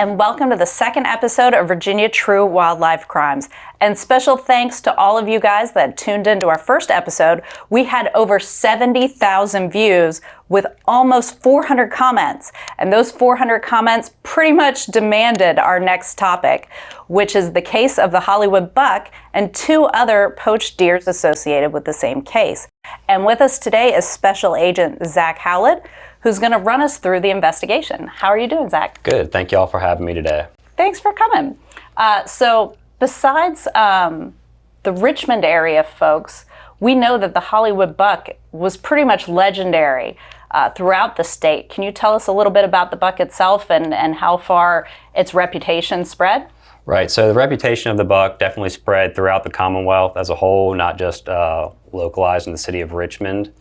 and welcome to the second episode of Virginia True Wildlife Crimes. And special thanks to all of you guys that tuned into our first episode. We had over 70,000 views with almost 400 comments. And those 400 comments pretty much demanded our next topic, which is the case of the Hollywood buck and 2 other poached deers associated with the same case. And with us today is Special Agent Zach Howlett, who's going to run us through the investigation. How are you doing, Zach? Good. Thank you all for having me today. Thanks for coming. So besides the Richmond area folks, we know that the Hollywood buck was pretty much legendary throughout the state. Can you tell us a little bit about the buck itself and how far its reputation spread? Right. So the reputation of the buck definitely spread throughout the Commonwealth as a whole, not just localized in the city of Richmond.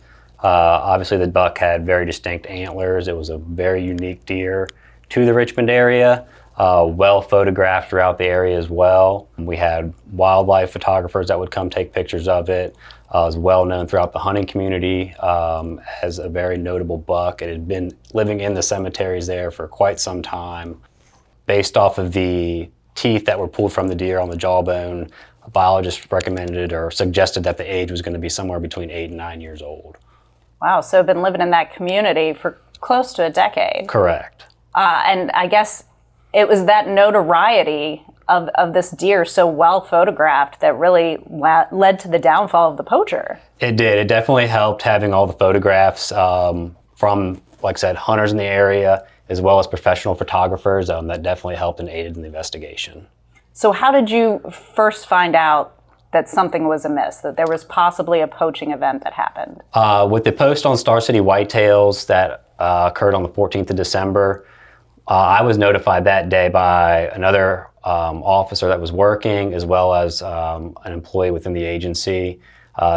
Obviously, the buck had very distinct antlers. It was a very unique deer to the Richmond area, well photographed throughout the area as well. We had wildlife photographers that would come take pictures of it. It was well known throughout the hunting community as a very notable buck. It had been living in the cemeteries there for quite some time. Based off of the teeth that were pulled from the deer on the jawbone, a biologist recommended or suggested that the age was going to be somewhere between 8 and 9 years old. Wow, so been living in that community for close to a decade. Correct. And I guess it was that notoriety of this deer so well photographed that really led to the downfall of the poacher. It did. It definitely helped having all the photographs from, like I said, hunters in the area, as well as professional photographers. That definitely helped and aided in the investigation. So how did you first find out that something was amiss, that there was possibly a poaching event that happened? With the post on Star City whitetails that occurred on the 14th of December, I was notified that day by another officer that was working, as well as an employee within the agency.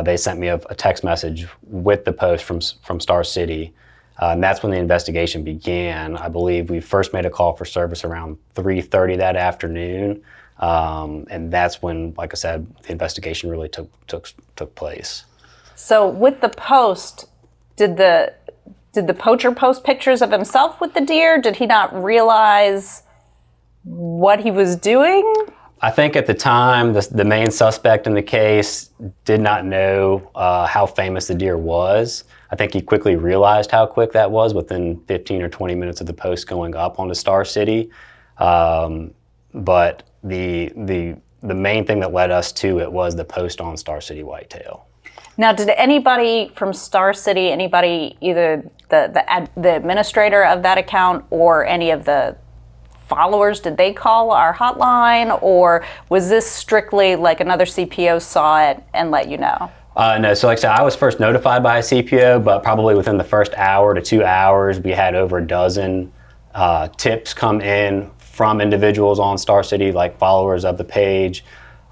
They sent me a text message with the post from Star City, and that's when the investigation began. I believe we first made a call for service around 3:30 that afternoon. And that's when, like I said, the investigation really took place. So with the post, did the poacher post pictures of himself with the deer? Did he not realize what he was doing? I think at the time, the main suspect in the case did not know how famous the deer was. I think he quickly realized how quick that was within 15 or 20 minutes of the post going up onto Star City. But the main thing that led us to it was the post on Star City whitetail. Now, did anybody from Star City, either the administrator of that account or any of the followers, did they call our hotline, or was this strictly like another CPO saw it and let you know? No, so like I said, I was first notified by a CPO, but probably within the first hour to 2 hours, we had over a dozen tips come in from individuals on Star City, like followers of the page,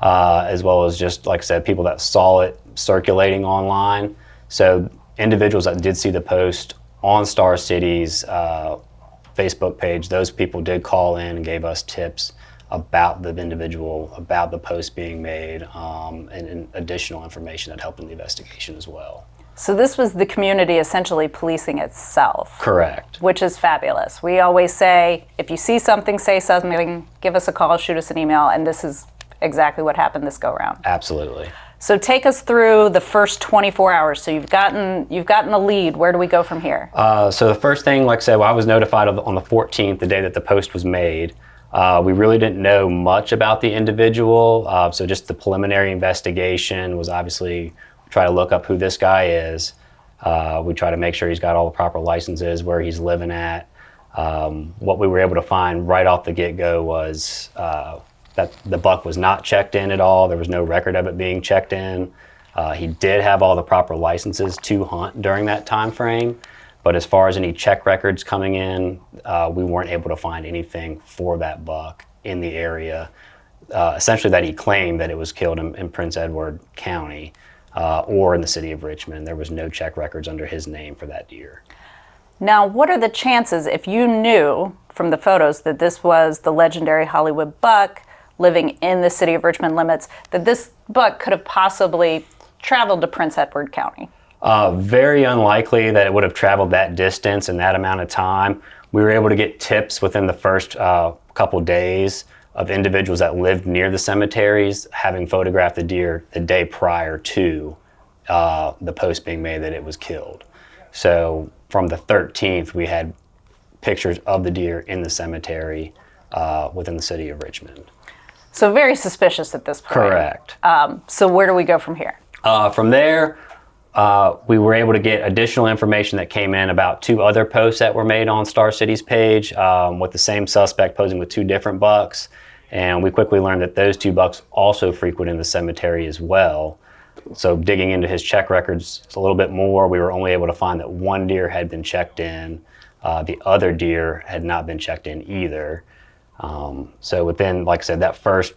as well as just, like I said, people that saw it circulating online. So individuals that did see the post on Star City's Facebook page, those people did call in and gave us tips about the individual, about the post being made, and additional information that helped in the investigation as well. So this was the community essentially policing itself. Correct. Which is fabulous. We always say, if you see something, say something, give us a call, shoot us an email, and this is exactly what happened this go round. Absolutely. So take us through the first 24 hours. So you've gotten the lead. Where do we go from here? So the first thing, like I said, I was notified on the 14th, the day that the post was made. We really didn't know much about the individual, so just the preliminary investigation was obviously try to look up who this guy is. We try to make sure he's got all the proper licenses, where he's living at. What we were able to find right off the get-go was that the buck was not checked in at all. There was no record of it being checked in. He did have all the proper licenses to hunt during that time frame, but as far as any check records coming in, we weren't able to find anything for that buck in the area. Essentially that he claimed that it was killed in Prince Edward County. Or in the city of Richmond. There was no check records under his name for that deer. Now, what are the chances, if you knew from the photos that this was the legendary Hollywood buck living in the city of Richmond limits, that this buck could have possibly traveled to Prince Edward County? Very unlikely that it would have traveled that distance in that amount of time. We were able to get tips within the first couple days of individuals that lived near the cemeteries having photographed the deer the day prior to the post being made that it was killed. So from the 13th, we had pictures of the deer in the cemetery within the city of Richmond. So very suspicious at this point. Correct. So where do we go from here? From there, we were able to get additional information that came in about 2 other posts that were made on Star City's page with the same suspect posing with 2 different bucks. And we quickly learned that those 2 bucks also frequented the cemetery as well. So digging into his check records a little bit more, we were only able to find that 1 deer had been checked in. The other deer had not been checked in either. So within, like I said, that first,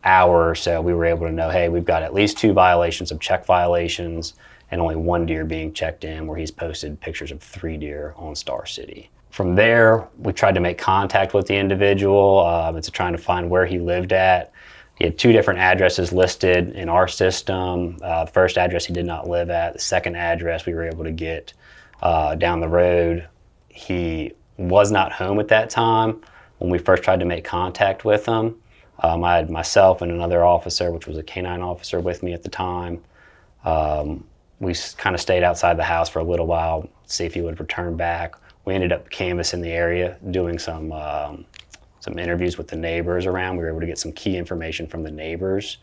hour or so, we were able to know, hey, we've got at least 2 violations of check violations and only 1 deer being checked in, where he's posted pictures of 3 deer on Star City. From there, we tried to make contact with the individual to trying to find where he lived at. He had 2 different addresses listed in our system. The first address he did not live at. The second address we were able to get down the road. He was not home at that time when we first tried to make contact with him. I had myself and another officer, which was a canine officer, with me at the time. We kind of stayed outside the house for a little while to see if he would return back. We ended up canvassing the area, doing some interviews with the neighbors around. We were able to get some key information from the neighbors,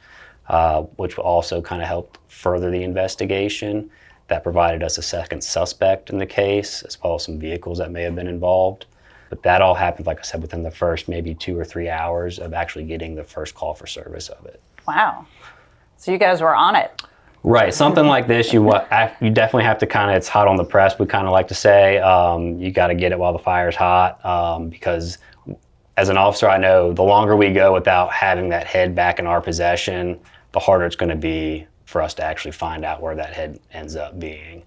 which also kind of helped further the investigation. That provided us a second suspect in the case, as well as some vehicles that may have been involved. But that all happened, like I said, within the first maybe 2 or 3 hours of actually getting the first call for service of it. Wow. So you guys were on it. Right. Something like this, you definitely have to kind of, it's hot on the press, we kind of like to say. You got to get it while the fire's hot, because as an officer, I know the longer we go without having that head back in our possession, the harder it's going to be for us to actually find out where that head ends up being.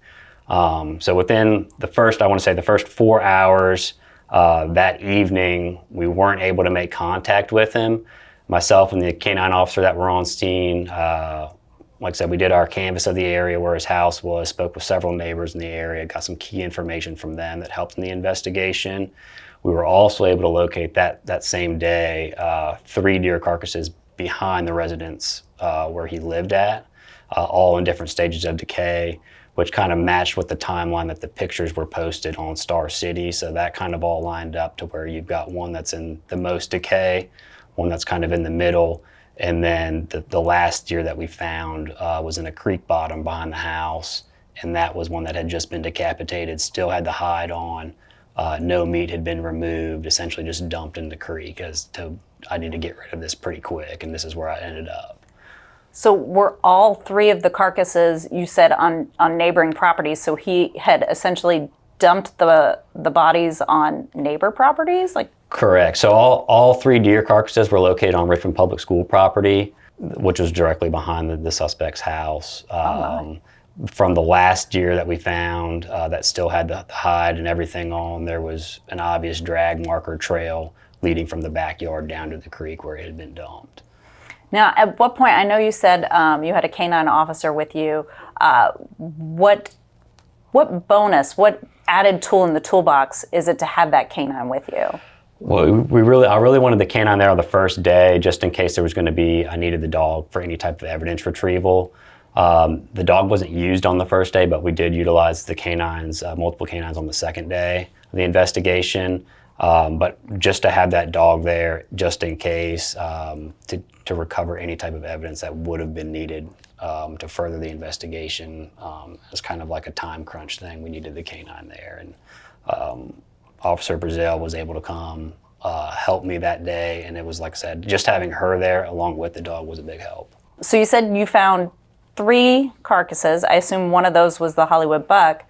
So within the first 4 hours that evening, we weren't able to make contact with him. Myself and the canine officer that were on scene, like I said, we did our canvass of the area where his house was, spoke with several neighbors in the area, got some key information from them that helped in the investigation. We were also able to locate that same day 3 deer carcasses behind the residence where he lived at, all in different stages of decay, which kind of matched with the timeline that the pictures were posted on Star City. So that kind of all lined up to where you've got one that's in the most decay, one that's kind of in the middle, and then the last deer that we found was in a creek bottom behind the house, and that was one that had just been decapitated, still had the hide on. No meat had been removed, essentially just dumped in the creek I need to get rid of this pretty quick, and this is where I ended up. So were all 3 of the carcasses, you said, on neighboring properties, so he had essentially dumped the bodies on neighbor properties? Correct. So all 3 deer carcasses were located on Richmond Public School property, which was directly behind the suspect's house. From the last deer that we found that still had the hide and everything on, there was an obvious drag marker trail leading from the backyard down to the creek where it had been dumped. Now, at what point, I know you said you had a canine officer with you. What bonus, what added tool in the toolbox is it to have that canine with you? Well, I really wanted the canine there on the first day, just in case there was going to be, I needed the dog for any type of evidence retrieval. The dog wasn't used on the first day, but we did utilize the canines, multiple canines on the second day of the investigation. But just to have that dog there, just in case, to recover any type of evidence that would have been needed to further the investigation. It's kind of like a time crunch thing. We needed the canine there, and Officer Brazil was able to come help me that day, and it was, like I said, just having her there along with the dog was a big help. So you said you found 3 carcasses. I assume one of those was the Hollywood buck,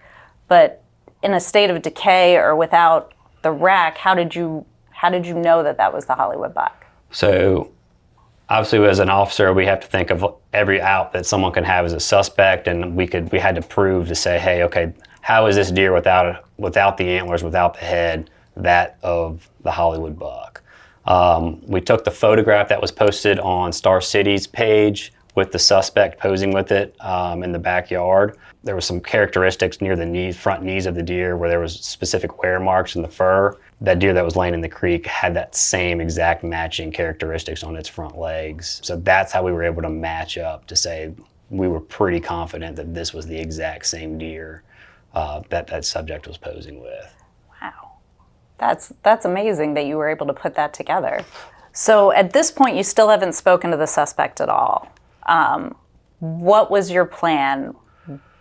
but in a state of decay or without the rack, how did you know that was the Hollywood buck? So obviously, as an officer, we have to think of every out that someone can have as a suspect, and we had to prove to say, hey, okay, how is this deer without the antlers, without the head, that of the Hollywood buck? We took the photograph that was posted on Star City's page with the suspect posing with it in the backyard. There was some characteristics near the front knees of the deer where there was specific wear marks in the fur. that deer that was laying in the creek had that same exact matching characteristics on its front legs. So that's how we were able to match up to say we were pretty confident that this was the exact same deer that subject was posing with. Wow. That's amazing that you were able to put that together. So at this point, you still haven't spoken to the suspect at all. What was your plan?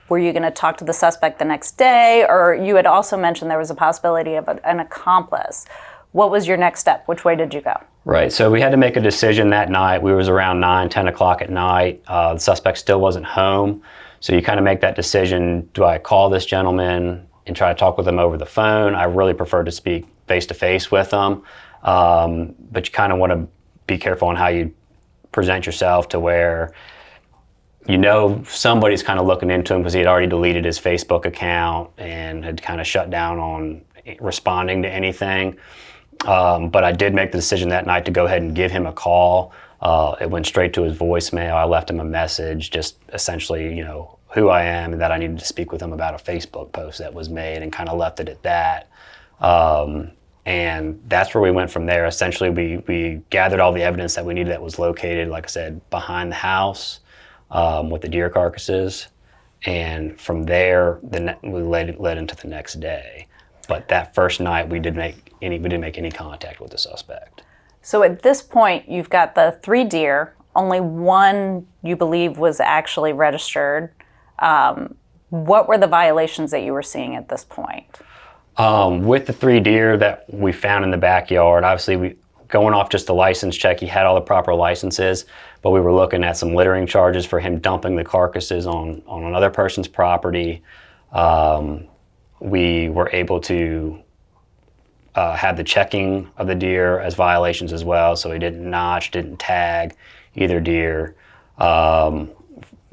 Were you going to talk to the suspect the next day? Or you had also mentioned there was a possibility of an accomplice. What was your next step? Which way did you go? Right, so we had to make a decision that night. We was around 9, 10 o'clock at night. The suspect still wasn't home. So you kind of make that decision, do I call this gentleman and try to talk with him over the phone? I really prefer to speak face-to-face with him. But you kind of want to be careful on how you present yourself to where somebody's kind of looking into him because he had already deleted his Facebook account and had kind of shut down on responding to anything. But I did make the decision that night to go ahead and give him a call. It went straight to his voicemail. I left him a message, just essentially, who I am and that I needed to speak with him about a Facebook post that was made, and kind of left it at that. And that's where we went from there. Essentially, we gathered all the evidence that we needed that was located, like I said, behind the house with the deer carcasses. And from there, we led into the next day. But that first night, we didn't make any contact with the suspect. So at this point, you've got the 3 deer. Only one you believe was actually registered. What were the violations that you were seeing at this point? With the 3 deer that we found in the backyard, obviously going off just the license check, he had all the proper licenses, but we were looking at some littering charges for him dumping the carcasses on another person's property. We were able to have the checking of the deer as violations as well, so he didn't notch, didn't tag either deer.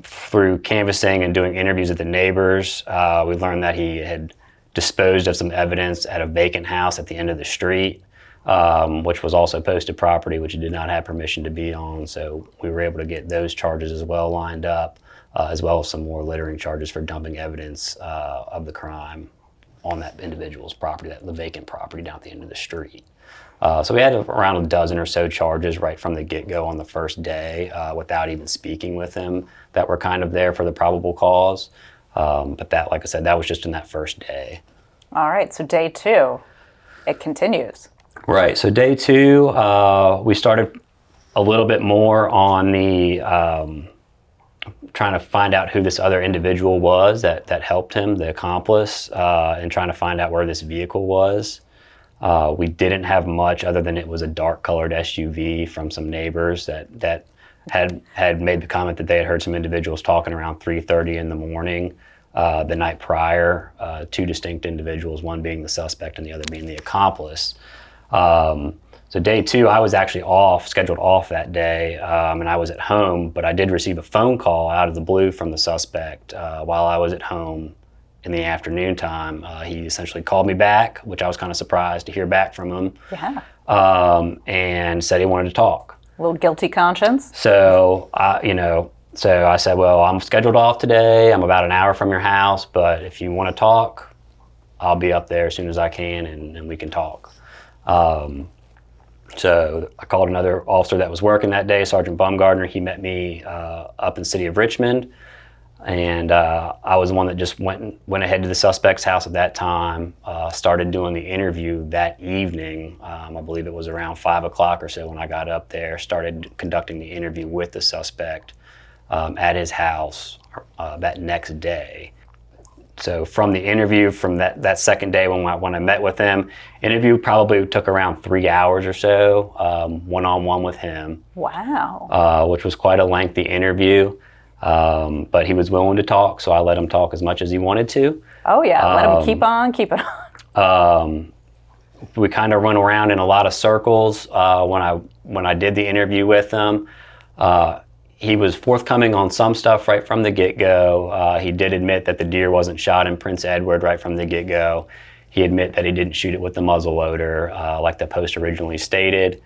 Through canvassing and doing interviews with the neighbors, we learned that he had disposed of some evidence at a vacant house at the end of the street, which was also posted property, which he did not have permission to be on. So we were able to get those charges as well lined up, as well as some more littering charges for dumping evidence of the crime on that individual's property, the vacant property down at the end of the street. So we had around a dozen or so charges right from the get-go on the first day without even speaking with him that were kind of there for the probable cause. But that, like I said, that was just in that first day. All right, so day 2, it continues. Right, so day 2, we started a little bit more on the trying to find out who this other individual was that helped him, the accomplice, and trying to find out where this vehicle was. We didn't have much other than it was a dark-colored SUV from some neighbors that had made the comment that they had heard some individuals talking around 3:30 in the morning the night prior, 2 distinct individuals, one being the suspect and the other being the accomplice. So day 2, I was actually scheduled off that day, and I was at home, but I did receive a phone call out of the blue from the suspect while I was at home in the afternoon time. He essentially called me back, which I was kind of surprised to hear back from him, and said he wanted to talk. A little guilty conscience? So, so I said, well, I'm scheduled off today. I'm about an hour from your house, but if you want to talk, I'll be up there as soon as I can, and we can talk. So I called another officer that was working that day, Sergeant Baumgartner. He met me up in the city of Richmond, and I was the one that just went ahead to the suspect's house at that time, started doing the interview that evening. I believe it was around 5 o'clock or so when I got up there, started conducting the interview with the suspect at his house that next day. So from the interview, from that second day when I met with him, interview probably took around 3 hours or so, one-on-one with him. Wow. Which was quite a lengthy interview, but he was willing to talk, so I let him talk as much as he wanted to. Oh yeah, let him keep it on. We kind of run around in a lot of circles when I did the interview with him. He was forthcoming on some stuff right from the get-go. He did admit that the deer wasn't shot in Prince Edward right from the get-go. He admitted that he didn't shoot it with the muzzleloader like the post originally stated.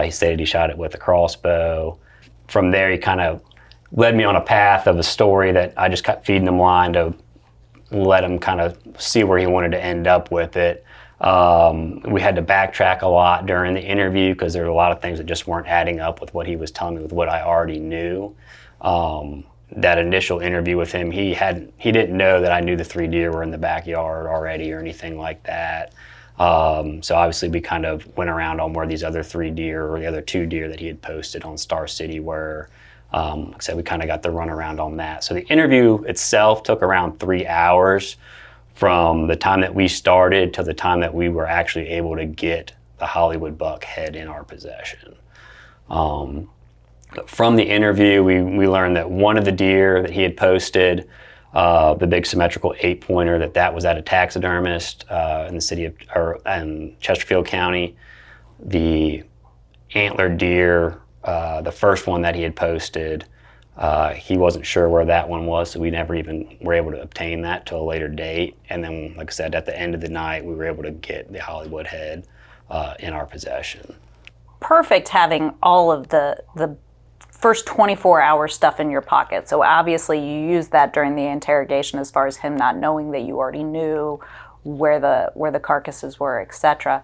He stated he shot it with a crossbow. From there, he kind of led me on a path of a story that I just kept feeding him line to let him kind of see where he wanted to end up with it. We had to backtrack a lot during the interview because there were a lot of things that just weren't adding up with what he was telling me with what I already knew. That initial interview with him, he didn't know that I knew the 3 deer were in the backyard already or anything like that. So obviously we kind of went around on where these other 3 deer or the other 2 deer that he had posted on Star City were. Like I said, we kind of got the runaround on that. So the interview itself took around 3 hours from the time that we started to the time that we were actually able to get the Hollywood buck head in our possession. From the interview, we learned that one of the deer that he had posted, the big symmetrical 8-pointer, that was at a taxidermist in the city of in Chesterfield County. The antlered deer, the first one that he had posted, he wasn't sure where that one was, so we never even were able to obtain that till a later date. And then, like I said, at the end of the night, we were able to get the Hollywood head in our possession. Perfect having all of the first 24-hour stuff in your pocket. So obviously you used that during the interrogation as far as him not knowing that you already knew where the carcasses were, etc.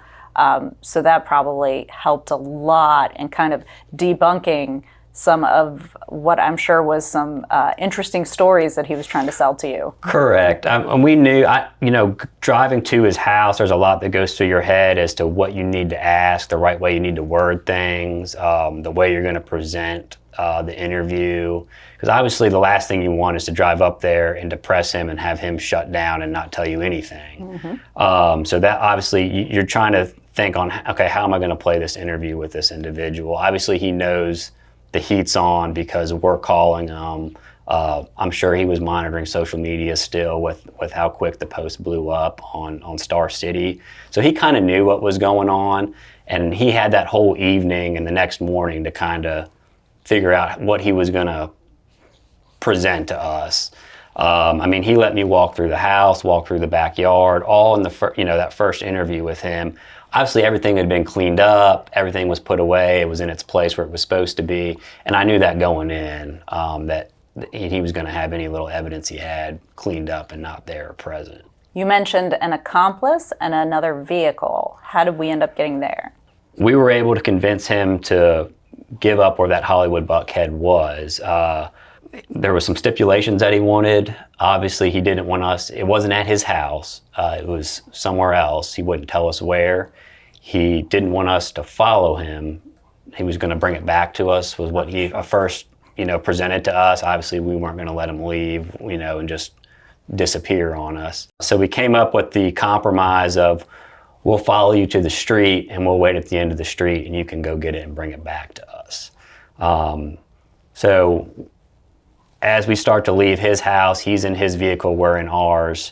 So that probably helped a lot in kind of debunking some of what I'm sure was some interesting stories that he was trying to sell to you. Correct. And we knew, driving to his house, there's a lot that goes through your head as to what you need to ask, the right way you need to word things, the way you're going to present the interview. Because obviously the last thing you want is to drive up there and depress him and have him shut down and not tell you anything. Mm-hmm. So that obviously you're trying to think on, okay, how am I going to play this interview with this individual? Obviously he knows the heat's on because we're calling him. I'm sure he was monitoring social media still with how quick the post blew up on Star City. So he kind of knew what was going on, and he had that whole evening and the next morning to kind of figure out what he was going to present to us. He let me walk through the house, walk through the backyard, all in that first interview with him. Obviously, everything had been cleaned up, everything was put away, it was in its place where it was supposed to be, and I knew that going in, that he was going to have any little evidence he had cleaned up and not there or present. You mentioned an accomplice and another vehicle. How did we end up getting there? We were able to convince him to give up where that Hollywood buck head was. There was some stipulations that he wanted. Obviously, he didn't want us, it wasn't at his house, it was somewhere else. He wouldn't tell us where. He didn't want us to follow him. He was going to bring it back to us, was what he first, presented to us. Obviously, we weren't going to let him leave, and just disappear on us. So we came up with the compromise of, we'll follow you to the street and we'll wait at the end of the street and you can go get it and bring it back to us. So as we start to leave his house, he's in his vehicle, we're in ours.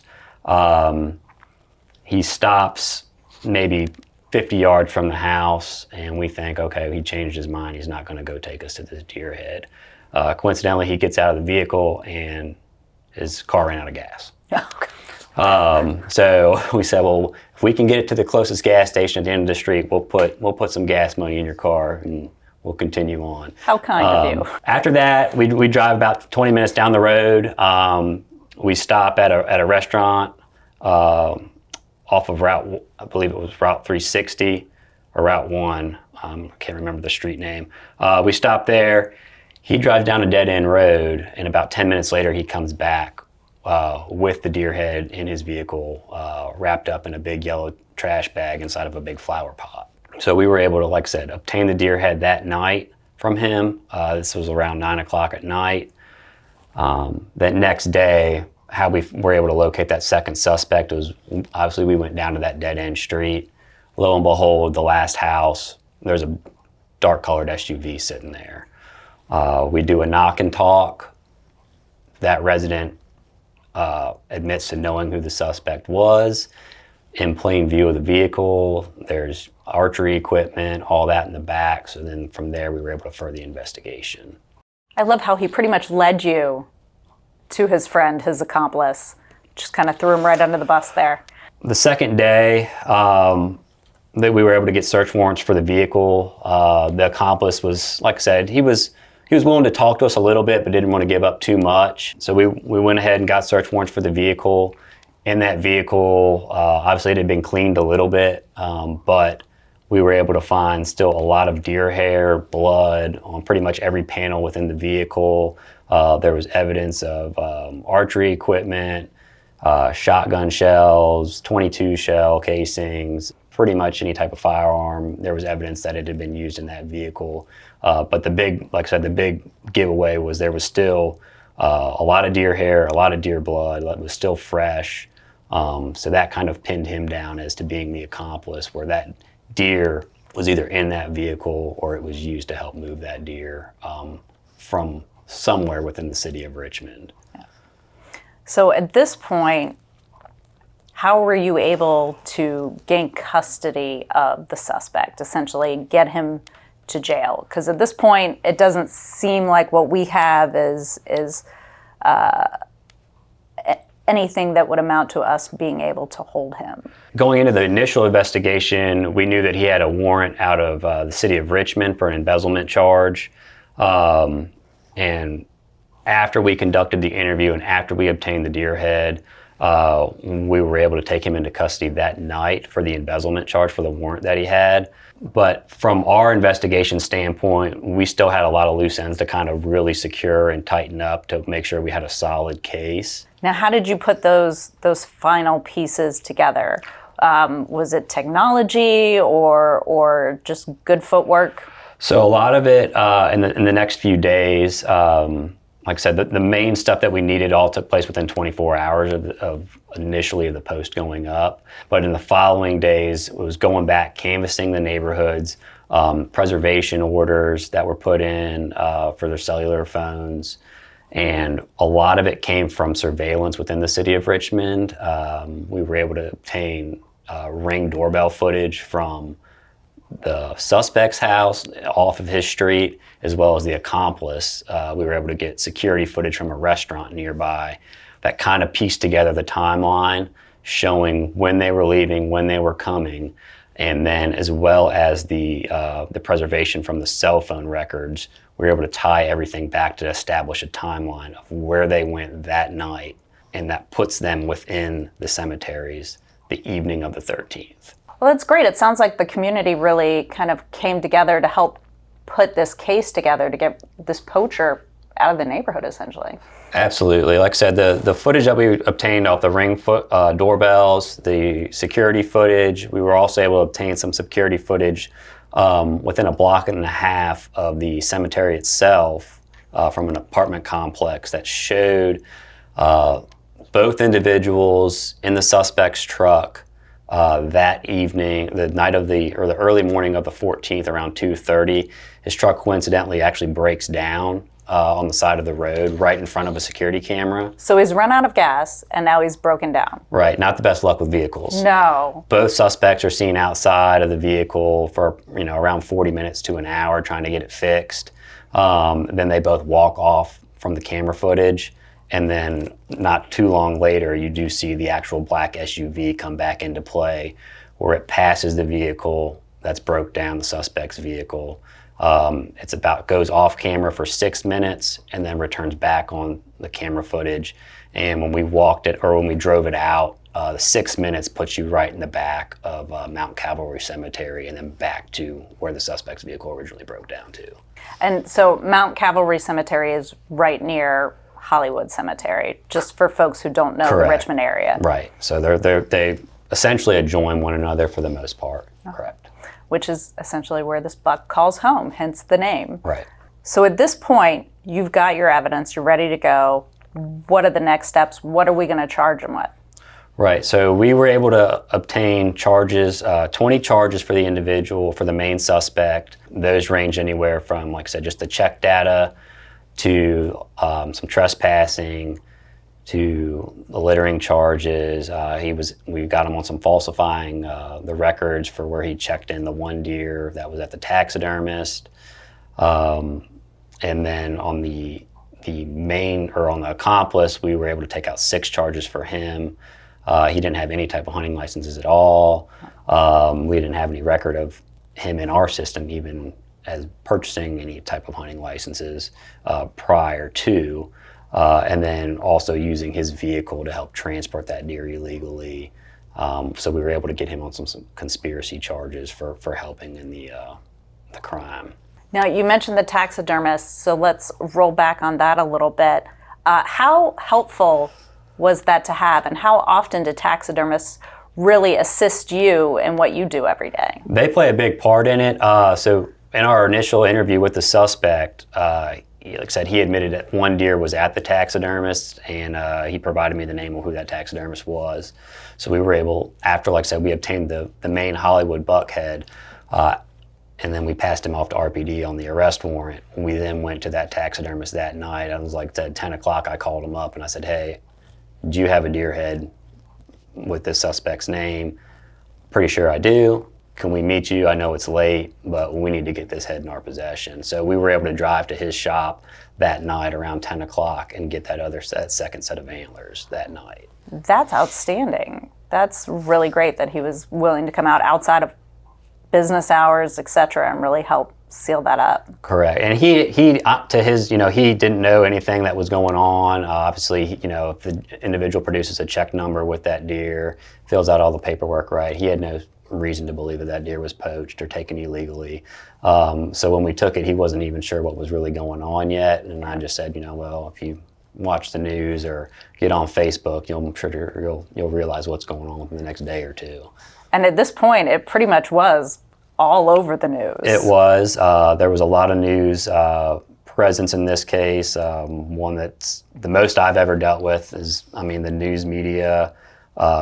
He stops maybe 50 yards from the house and we think, okay, he changed his mind. He's not going to go take us to this deer head. Coincidentally, he gets out of the vehicle and his car ran out of gas. So we said, well, if we can get it to the closest gas station at the end of the street, we'll put some gas money in your car and we'll continue on. How kind of you. After that, we drive about 20 minutes down the road. We stop at a restaurant off of Route, I believe it was Route 360 or Route 1. I can't remember the street name. We stop there. He drives down a dead-end road, and about 10 minutes later, he comes back with the deer head in his vehicle, wrapped up in a big yellow trash bag inside of a big flower pot. So we were able to, like I said, obtain the deer head that night from him. This was around 9 o'clock at night. That next day, how we were able to locate that second suspect was, obviously we went down to that dead-end street. Lo and behold, the last house, there's a dark-colored SUV sitting there. We do a knock and talk. That resident admits to knowing who the suspect was. In plain view of the vehicle, there's archery equipment, all that in the back. So then from there, we were able to further the investigation. I love how he pretty much led you to his friend, his accomplice. Just kind of threw him right under the bus there. The second day that we were able to get search warrants for the vehicle, the accomplice was, like I said, he was willing to talk to us a little bit, but didn't want to give up too much. So we went ahead and got search warrants for the vehicle. in that vehicle, obviously it had been cleaned a little bit, but we were able to find still a lot of deer hair, blood on pretty much every panel within the vehicle. There was evidence of archery equipment, shotgun shells, .22 shell casings, pretty much any type of firearm. There was evidence that it had been used in that vehicle. But the big, like I said, the big giveaway was there was still a lot of deer hair, a lot of deer blood. It was still fresh. So that kind of pinned him down as to being the accomplice, where that deer was either in that vehicle or it was used to help move that deer from somewhere within the city of Richmond. Yeah. So at this point, how were you able to gain custody of the suspect, essentially get him to jail? Because at this point, it doesn't seem like what we have is anything that would amount to us being able to hold him. Going into the initial investigation, we knew that he had a warrant out of the city of Richmond for an embezzlement charge. And after we conducted the interview and after we obtained the deer head, we were able to take him into custody that night for the embezzlement charge for the warrant that he had. But from our investigation standpoint, we still had a lot of loose ends to kind of really secure and tighten up to make sure we had a solid case. Now, how did you put those final pieces together? Was it technology or just good footwork? So a lot of it in the next few days, like I said, the main stuff that we needed all took place within 24 hours of initially of the post going up. But in the following days, it was going back, canvassing the neighborhoods, preservation orders that were put in for their cellular phones. And a lot of it came from surveillance within the city of Richmond. We were able to obtain Ring doorbell footage from the suspect's house off of his street, as well as the accomplice. We were able to get security footage from a restaurant nearby that kind of pieced together the timeline, showing when they were leaving, when they were coming, and then as well as the preservation from the cell phone records. We were able to tie everything back to establish a timeline of where they went that night, and that puts them within the cemeteries the evening of the 13th. Well, that's great. It sounds like the community really kind of came together to help put this case together to get this poacher out of the neighborhood, essentially. Absolutely. Like I said, the footage that we obtained off the Ring doorbells, the security footage, we were also able to obtain some security footage within a block and a half of the cemetery itself from an apartment complex that showed both individuals in the suspect's truck that evening, the night of the early morning of the 14th around 2:30. His truck coincidentally actually breaks down on the side of the road right in front of a security camera. So he's run out of gas and now he's broken down. Right, not the best luck with vehicles. No. Both suspects are seen outside of the vehicle for around 40 minutes to an hour trying to get it fixed. Then they both walk off from the camera footage. And then not too long later, you do see the actual black SUV come back into play where it passes the vehicle that's broke down, the suspect's vehicle. Goes off camera for 6 minutes and then returns back on the camera footage. And when we when we drove it out, the 6 minutes puts you right in the back of Mount Calvary Cemetery and then back to where the suspect's vehicle originally broke down to. And so Mount Calvary Cemetery is right near Hollywood Cemetery, just for folks who don't know Correct. The Richmond area. Right. So they essentially adjoin one another for the most part. Okay. Correct. Which is essentially where this buck calls home, hence the name. Right. So at this point, you've got your evidence, you're ready to go. What are the next steps? What are we going to charge him with? Right. So we were able to obtain charges, 20 charges for the individual, for the main suspect. Those range anywhere from, like I said, just the check data to some trespassing, to the littering charges. We got him on some falsifying the records for where he checked in the one deer that was at the taxidermist. And then on the accomplice, we were able to take out 6 charges for him. He didn't have any type of hunting licenses at all. We didn't have any record of him in our system even as purchasing any type of hunting licenses prior to. and then also using his vehicle to help transport that deer illegally. So we were able to get him on some conspiracy charges for helping in the crime. Now, you mentioned the taxidermist, so let's roll back on that a little bit. How helpful was that to have, and how often do taxidermists really assist you in what you do every day? They play a big part in it. So in our initial interview with the suspect, like I said, he admitted that one deer was at the taxidermist, and he provided me the name of who that taxidermist was. So we were able, after, like I said, we obtained the main Hollywood buck head, and then we passed him off to RPD on the arrest warrant. We then went to that taxidermist that night. I was like, at 10 o'clock, I called him up and I said, hey, do you have a deer head with this suspect's name? Pretty sure I do. Can we meet you? I know it's late, but we need to get this head in our possession. So we were able to drive to his shop that night around 10 o'clock and get that second set of antlers that night. That's outstanding. That's really great that he was willing to come out outside of business hours, etc., and really help seal that up. Correct. And he to his, he didn't know anything that was going on. Obviously, if the individual produces a check number with that deer, fills out all the paperwork right, he had no reason to believe that deer was poached or taken illegally. So when we took it, he wasn't even sure what was really going on yet. And I just said, well, if you watch the news or get on Facebook, you'll realize what's going on in the next day or two. And at this point, it pretty much was all over the news. It was. There was a lot of news presence in this case. One that's the most I've ever dealt with is, the news media,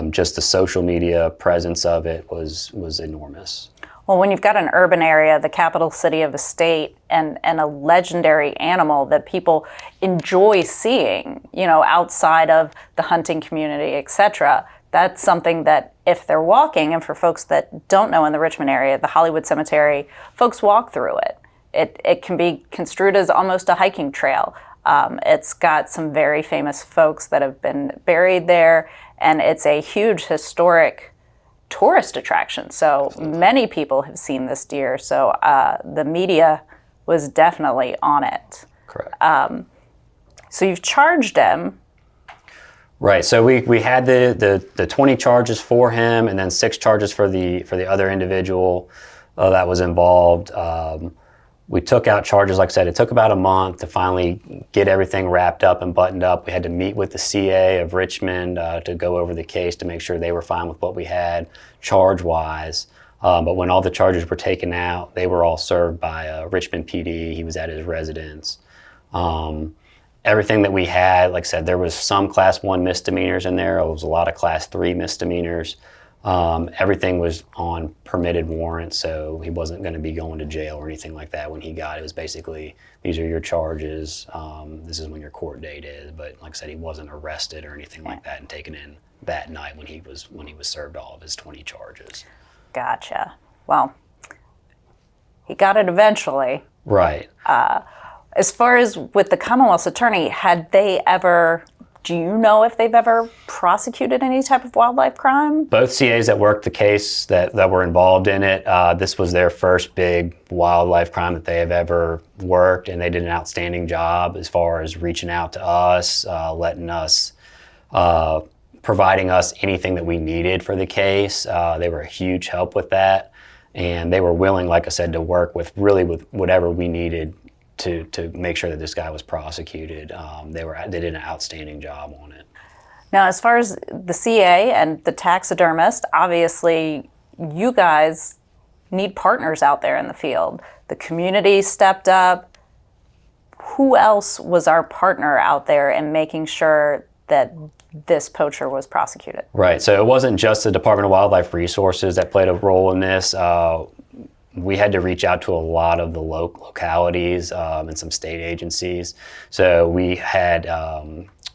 just the social media presence of it was enormous. Well, when you've got an urban area, the capital city of a state, and a legendary animal that people enjoy seeing, outside of the hunting community, etc., that's something that if they're walking, and for folks that don't know in the Richmond area, the Hollywood Cemetery, folks walk through it. It can be construed as almost a hiking trail. It's got some very famous folks that have been buried there, and it's a huge historic tourist attraction. So many people have seen this deer. So the media was definitely on it. Correct. So you've charged him. Right. So we had the 20 charges for him, and then 6 charges for the other individual that was involved. We took out charges, like I said, it took about a month to finally get everything wrapped up and buttoned up. We had to meet with the CA of Richmond to go over the case to make sure they were fine with what we had charge-wise. But when all the charges were taken out, they were all served by Richmond PD. He was at his residence. Everything that we had, like I said, there was some Class 1 misdemeanors in there. There was a lot of Class 3 misdemeanors. Everything was on permitted warrants, so he wasn't going to be going to jail or anything like that when he got it. It was basically, these are your charges, this is when your court date is. But like I said, he wasn't arrested or anything like that and taken in that night when he was served all of his 20 charges. Gotcha. Well, he got it eventually. Right. As far as with the Commonwealth's attorney, do you know if they've ever prosecuted any type of wildlife crime? Both CAs that worked the case that were involved in it, this was their first big wildlife crime that they have ever worked, and they did an outstanding job as far as reaching out to us, letting us, providing us anything that we needed for the case. They were a huge help with that, and they were willing, like I said, to work with whatever we needed to make sure that this guy was prosecuted. They did an outstanding job on it. Now, as far as the CA and the taxidermist, obviously you guys need partners out there in the field. The community stepped up. Who else was our partner out there in making sure that this poacher was prosecuted? Right, so it wasn't just the Department of Wildlife Resources that played a role in this. We had to reach out to a lot of the localities and some state agencies. So we had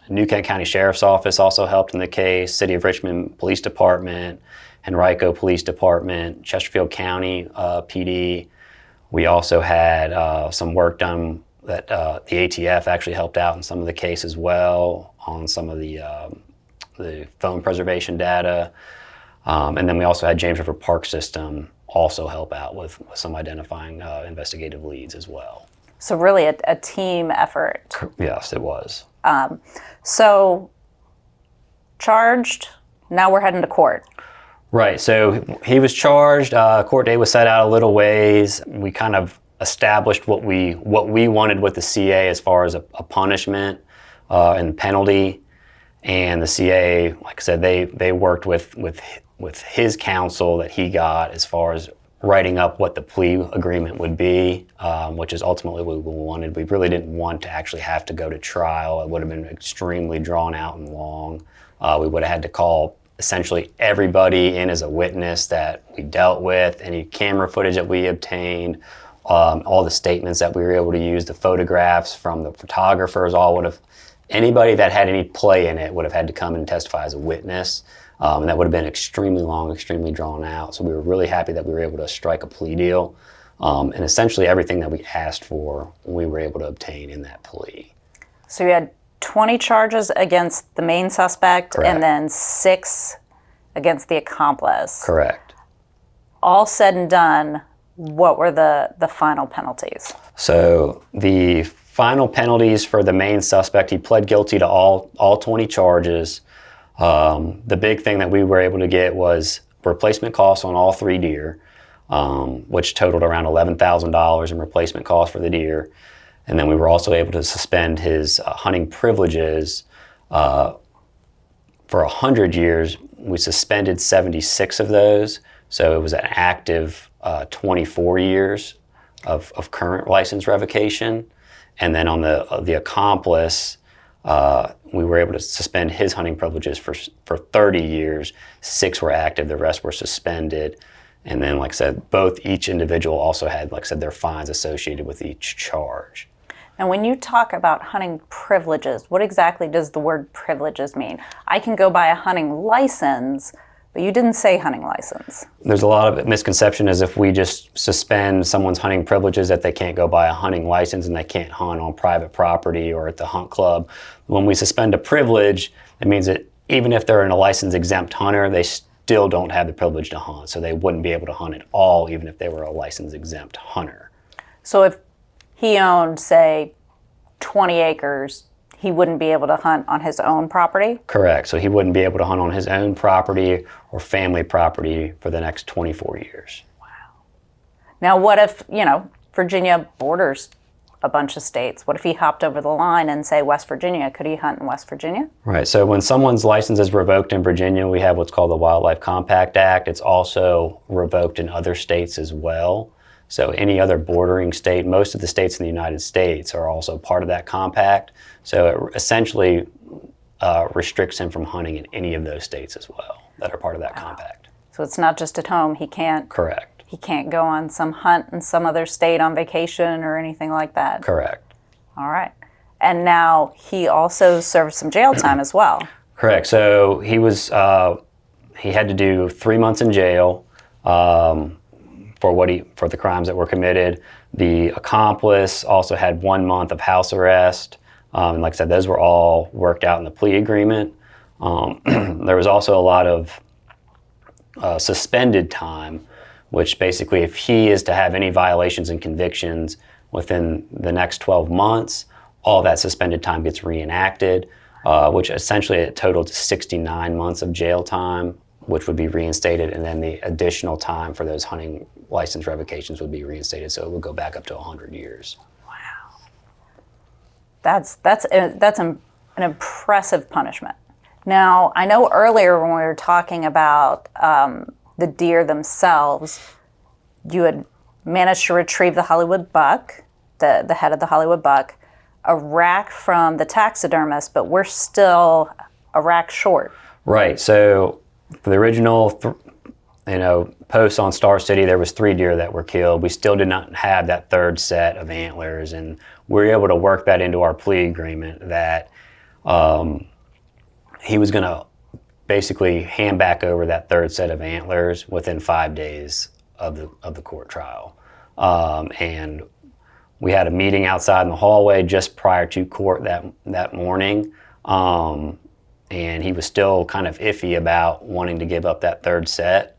New Kent County Sheriff's Office also helped in the case, City of Richmond Police Department, Henrico Police Department, Chesterfield County PD. We also had some work done that the ATF actually helped out in some of the case as well on some of the phone preservation data. And then we also had James River Park System also help out with some identifying investigative leads as well. So really a team effort. Yes, it was. So charged, now we're heading to court. Right, so he was charged, court date was set out a little ways. We kind of established what we wanted with the CA as far as a punishment and penalty. And the CA, like I said, they worked with his counsel that he got as far as writing up what the plea agreement would be, which is ultimately what we wanted. We really didn't want to actually have to go to trial. It would have been extremely drawn out and long. We would have had to call essentially everybody in as a witness that we dealt with, any camera footage that we obtained, all the statements that we were able to use, the photographs from the photographers, anybody that had any play in it would have had to come and testify as a witness. And that would have been extremely long, extremely drawn out. So we were really happy that we were able to strike a plea deal. And essentially everything that we asked for, we were able to obtain in that plea. So you had 20 charges against the main suspect. Correct. And then 6 against the accomplice. Correct. All said and done, what were the final penalties? So the final penalties for the main suspect, he pled guilty to all 20 charges. The big thing that we were able to get was replacement costs on all 3 deer, which totaled around $11,000 in replacement costs for the deer. And then we were also able to suspend his hunting privileges for 100 years. We suspended 76 of those, so it was an active 24 years of current license revocation. And then on the accomplice, we were able to suspend his hunting privileges for 30 years. 6 were active, the rest were suspended. And then, like I said, each individual also had, like I said, their fines associated with each charge. And when you talk about hunting privileges, what exactly does the word privileges mean? I can go buy a hunting license, but you didn't say hunting license. There's a lot of misconception as if we just suspend someone's hunting privileges that they can't go buy a hunting license and they can't hunt on private property or at the hunt club. When we suspend a privilege, it means that even if they're in a license exempt hunter, they still don't have the privilege to hunt. So they wouldn't be able to hunt at all, even if they were a license exempt hunter. So if he owned, say, 20 acres, he wouldn't be able to hunt on his own property? Correct. So he wouldn't be able to hunt on his own property or family property for the next 24 years. Wow. Now, what if, Virginia borders a bunch of states? What if he hopped over the line and say West Virginia? Could he hunt in West Virginia? Right. So when someone's license is revoked in Virginia, we have what's called the Wildlife Compact Act. It's also revoked in other states as well. So any other bordering state, most of the states in the United States are also part of that compact. So it essentially restricts him from hunting in any of those states as well that are part of that compact. So it's not just at home. He can't. Correct. He can't go on some hunt in some other state on vacation or anything like that. Correct. All right. And now he also served some jail time as well. Correct. So he had to do 3 months in jail. For the crimes that were committed. The accomplice also had 1 month of house arrest. And like I said, those were all worked out in the plea agreement. There was also a lot of suspended time, which basically if he is to have any violations and convictions within the next 12 months, all that suspended time gets reenacted, which essentially it totaled 69 months of jail time, which would be reinstated, and then the additional time for those hunting license revocations would be reinstated, so it would go back up to 100 years. Wow. That's an impressive punishment. Now, I know earlier when we were talking about the deer themselves, you had managed to retrieve the Hollywood buck, the head of the Hollywood buck, a rack from the taxidermist, but we're still a rack short. Right, so for the original posts on Star City, there was 3 deer that were killed. We still did not have that 3rd set of antlers, and we were able to work that into our plea agreement that he was going to basically hand back over that 3rd set of antlers within 5 days of the court trial. And we had a meeting outside in the hallway just prior to court that morning. And he was still kind of iffy about wanting to give up that 3rd set.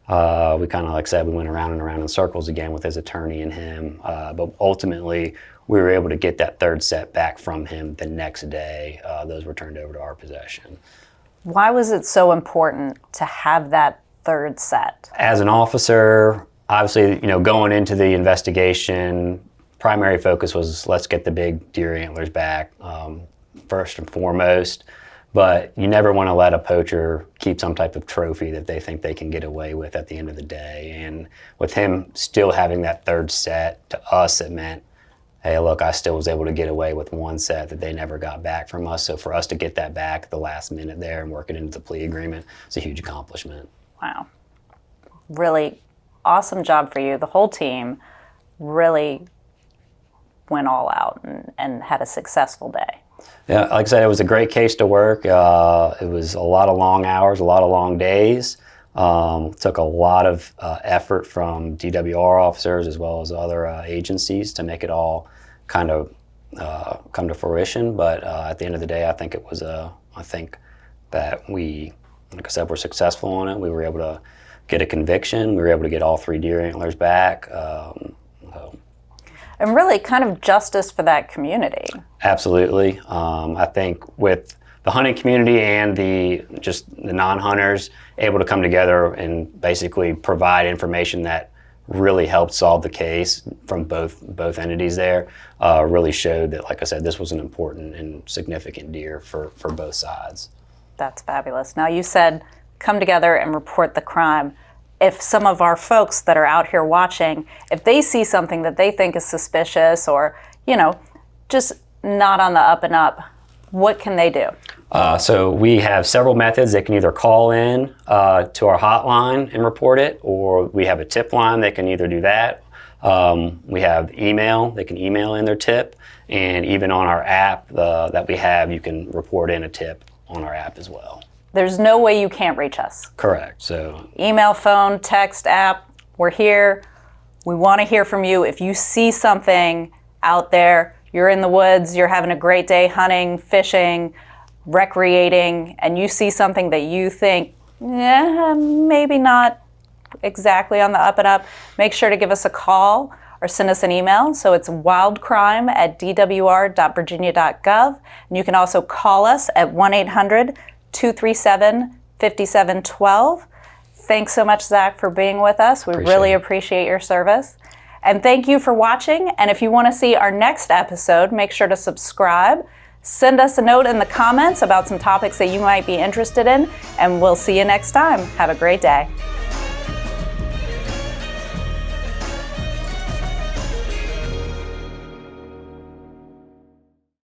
We kind of, like I said, we went around and around in circles again with his attorney and him. But ultimately, we were able to get that third set back from him the next day. Those were turned over to our possession. Why was it so important to have that third set? As an officer, obviously, going into the investigation, primary focus was let's get the big deer antlers back, first and foremost. But you never want to let a poacher keep some type of trophy that they think they can get away with at the end of the day. And with him still having that third set, to us it meant, hey, look, I still was able to get away with one set that they never got back from us. So for us to get that back at the last minute there and work it into the plea agreement, it's a huge accomplishment. Wow. Really awesome job for you. The whole team really went all out and had a successful day. Yeah, like I said, it was a great case to work. It was a lot of long hours, a lot of long days. Took a lot of effort from DWR officers as well as other agencies to make it all kind of come to fruition. But at the end of the day, I think it was I think that we, like I said, were successful on it. We were able to get a conviction. We were able to get all 3 deer antlers back. And really kind of justice for that community. Absolutely. I think with the hunting community and the non-hunters able to come together and basically provide information that really helped solve the case from both entities there, really showed that, like I said, this was an important and significant deer for both sides. That's fabulous. Now, you said come together and report the crime. If some of our folks that are out here watching, if they see something that they think is suspicious or, just not on the up and up, what can they do? So we have several methods. They can either call in to our hotline and report it, or we have a tip line. They can either do that. We have email. They can email in their tip. And even on our app that we have, you can report in a tip on our app as well. There's no way you can't reach us. Correct. So email, phone, text, app, we're here. We want to hear from you. If you see something out there, you're in the woods, you're having a great day hunting, fishing, recreating, and you see something that you think, maybe not exactly on the up and up, make sure to give us a call or send us an email. So it's wildcrime@dwr.virginia.gov. And you can also call us at 1-800-237-5712. Thanks so much, Zach, for being with us. We really appreciate your service. And thank you for watching. And if you want to see our next episode, make sure to subscribe. Send us a note in the comments about some topics that you might be interested in, and we'll see you next time. Have a great day.